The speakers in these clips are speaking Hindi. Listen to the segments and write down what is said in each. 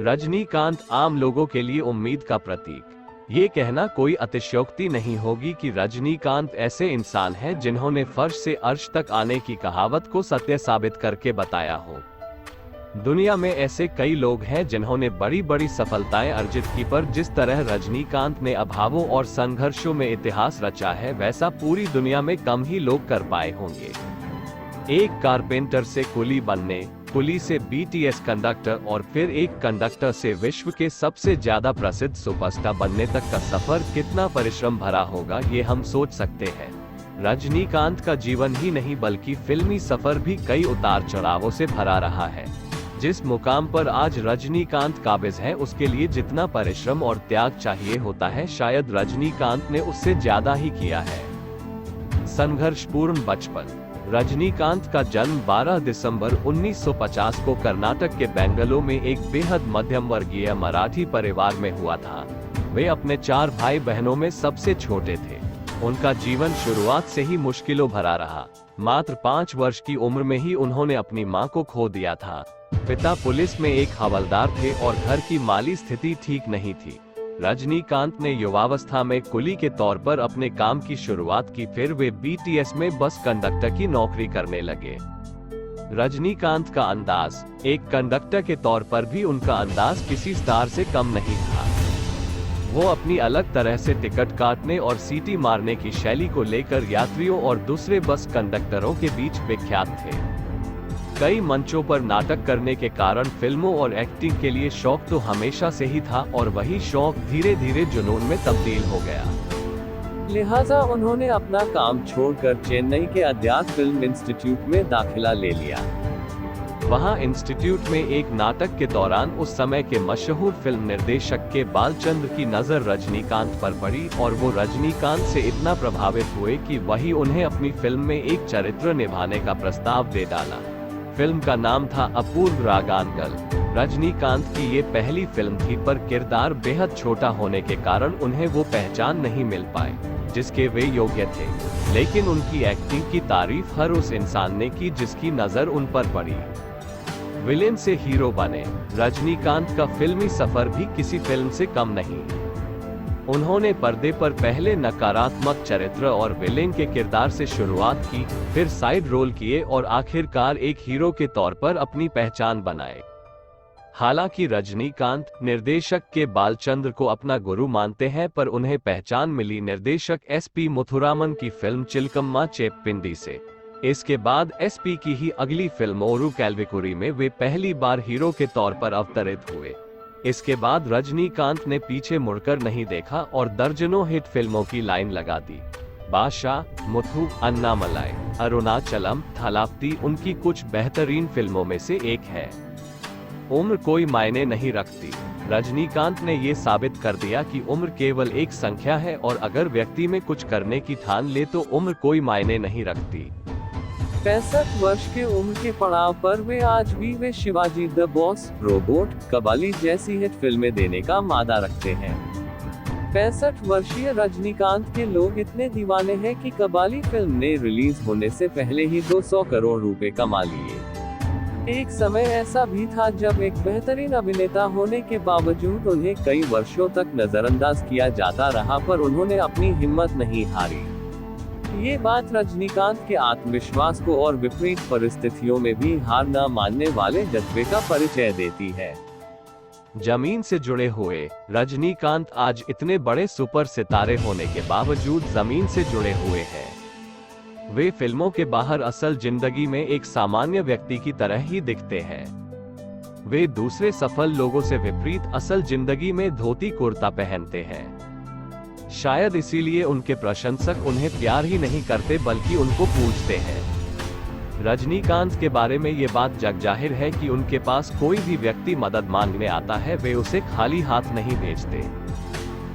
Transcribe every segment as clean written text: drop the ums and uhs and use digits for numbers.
रजनीकांत आम लोगों के लिए उम्मीद का प्रतीक। ये कहना कोई अतिशयोक्ति नहीं होगी कि रजनीकांत ऐसे इंसान हैं जिन्होंने फर्श से अर्श तक आने की कहावत को सत्य साबित करके बताया हो। दुनिया में ऐसे कई लोग हैं जिन्होंने बड़ी बड़ी सफलताएं अर्जित की, पर जिस तरह रजनीकांत ने अभावों और संघर्षों में इतिहास रचा है, वैसा पूरी दुनिया में कम ही लोग कर पाए होंगे। एक कारपेंटर से कुली बनने, कुली से बीटीएस कंडक्टर और फिर एक कंडक्टर से विश्व के सबसे ज्यादा प्रसिद्ध सुपरस्टार बनने तक का सफर कितना परिश्रम भरा होगा, ये हम सोच सकते हैं। रजनीकांत का जीवन ही नहीं बल्कि फिल्मी सफर भी कई उतार चढ़ावों से भरा रहा है। जिस मुकाम पर आज रजनीकांत काबिज है, उसके लिए जितना परिश्रम और त्याग चाहिए होता है, शायद रजनीकांत ने उससे ज्यादा ही किया है। संघर्षपूर्ण बचपन। रजनीकांत का जन्म 12 दिसंबर 1950 को कर्नाटक के बेंगलुरु में एक बेहद मध्यम वर्गीय मराठी परिवार में हुआ था। वे अपने 4 भाई बहनों में सबसे छोटे थे। उनका जीवन शुरुआत से ही मुश्किलों भरा रहा। मात्र 5 वर्ष की उम्र में ही उन्होंने अपनी मां को खो दिया था। पिता पुलिस में एक हवलदार थे और घर की माली स्थिति ठीक नहीं थी। रजनीकांत ने युवावस्था में कुली के तौर पर अपने काम की शुरुआत की, फिर वे बीटीएस में बस कंडक्टर की नौकरी करने लगे। रजनीकांत का अंदाज, एक कंडक्टर के तौर पर भी उनका अंदाज किसी स्टार से कम नहीं था। वो अपनी अलग तरह से टिकट काटने और सीटी मारने की शैली को लेकर यात्रियों और दूसरे बस कंडक्टरों के बीच विख्यात थे। कई मंचों पर नाटक करने के कारण फिल्मों और एक्टिंग के लिए शौक तो हमेशा से ही था, और वही शौक धीरे धीरे जुनून में तब्दील हो गया। लिहाजा उन्होंने अपना काम छोड़कर चेन्नई के अध्यात्म फिल्म इंस्टीट्यूट में दाखिला ले लिया। वहां इंस्टीट्यूट में एक नाटक के दौरान उस समय के मशहूर फिल्म निर्देशक के बालचंद्र की नजर रजनीकांत पर पड़ी, और वो रजनीकांत से इतना प्रभावित हुए कि वही उन्हें अपनी फिल्म में एक चरित्र निभाने का प्रस्ताव दे डाला। फिल्म का नाम था अपूर्व रागानगल। रजनीकांत की ये पहली फिल्म थी, पर किरदार बेहद छोटा होने के कारण उन्हें वो पहचान नहीं मिल पाई जिसके वे योग्य थे। लेकिन उनकी एक्टिंग की तारीफ हर उस इंसान ने की जिसकी नजर उन पर पड़ी। विलेन से हीरो बने। रजनीकांत का फिल्मी सफर भी किसी फिल्म से कम नहीं। उन्होंने पर्दे पर पहले नकारात्मक चरित्र और विलेन के किरदार से शुरुआत की, फिर साइड रोल किए और आखिरकार एक हीरो के तौर पर अपनी पहचान बनाए। हालांकि रजनीकांत निर्देशक के बालचंद्र को अपना गुरु मानते हैं, पर उन्हें पहचान मिली निर्देशक एसपी मुथुरामन की फिल्म चिलकम्मा चेप्पिंडी से। इसके बाद एसपी की ही अगली फिल्म ओरू कैलविकुरी में वे पहली बार हीरो के तौर पर अवतरित हुए। इसके बाद रजनीकांत ने पीछे मुड़कर नहीं देखा और दर्जनों हिट फिल्मों की लाइन लगा दी। बादशाह, मुथु, अन्नामलाई, अरुणाचलम, थलापति उनकी कुछ बेहतरीन फिल्मों में से एक है। उम्र कोई मायने नहीं रखती। रजनीकांत ने ये साबित कर दिया कि उम्र केवल एक संख्या है, और अगर व्यक्ति में कुछ करने की ठान ले तो उम्र कोई मायने नहीं रखती। 65 वर्ष के उम्र के पड़ाव पर वे आज भी वे Shivaji, the boss, robot, Kabali जैसी हिट फिल्में देने का मादा रखते हैं। 65 वर्षीय रजनीकांत के लोग इतने दीवाने हैं कि कबाली फिल्म ने रिलीज होने से पहले ही 200 करोड़ रुपए कमा लिए। एक समय ऐसा भी था जब एक बेहतरीन अभिनेता होने के बावजूद उन्हें कई वर्षों तक नजरअंदाज किया जाता रहा, पर उन्होंने अपनी हिम्मत नहीं हारी। ये बात रजनीकांत के आत्मविश्वास को और विपरीत परिस्थितियों में भी हार न मानने वाले जज्बे का परिचय देती है। जमीन से जुड़े हुए रजनीकांत आज इतने बड़े सुपर सितारे होने के बावजूद जमीन से जुड़े हुए हैं। वे फिल्मों के बाहर असल जिंदगी में एक सामान्य व्यक्ति की तरह ही दिखते हैं। वे दूसरे सफल लोगों से विपरीत असल जिंदगी में धोती कुर्ता पहनते हैं। शायद इसीलिए उनके प्रशंसक उन्हें प्यार ही नहीं करते बल्कि उनको पूजते हैं। रजनीकांत के बारे में ये बात जग जाहिर है कि उनके पास कोई भी व्यक्ति मदद मांगने आता है, वे उसे खाली हाथ नहीं भेजते।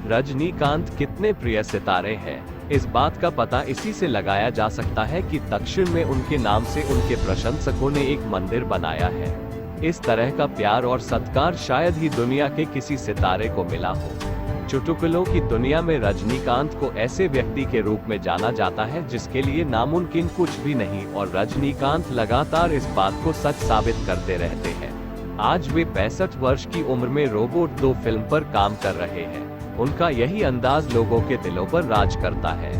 रजनीकांत कितने प्रिय सितारे हैं, इस बात का पता इसी से लगाया जा सकता है कि दक्षिण में उनके नाम से उनके प्रशंसकों ने एक मंदिर बनाया है। इस तरह का प्यार और सत्कार शायद ही दुनिया के किसी सितारे को मिला हो। चुटकुलों की दुनिया में रजनीकांत को ऐसे व्यक्ति के रूप में जाना जाता है जिसके लिए नामुमकिन कुछ भी नहीं, और रजनीकांत लगातार इस बात को सच साबित करते रहते हैं। आज वे 65 वर्ष की उम्र में रोबोट 2 फिल्म पर काम कर रहे हैं। उनका यही अंदाज लोगों के दिलों पर राज करता है।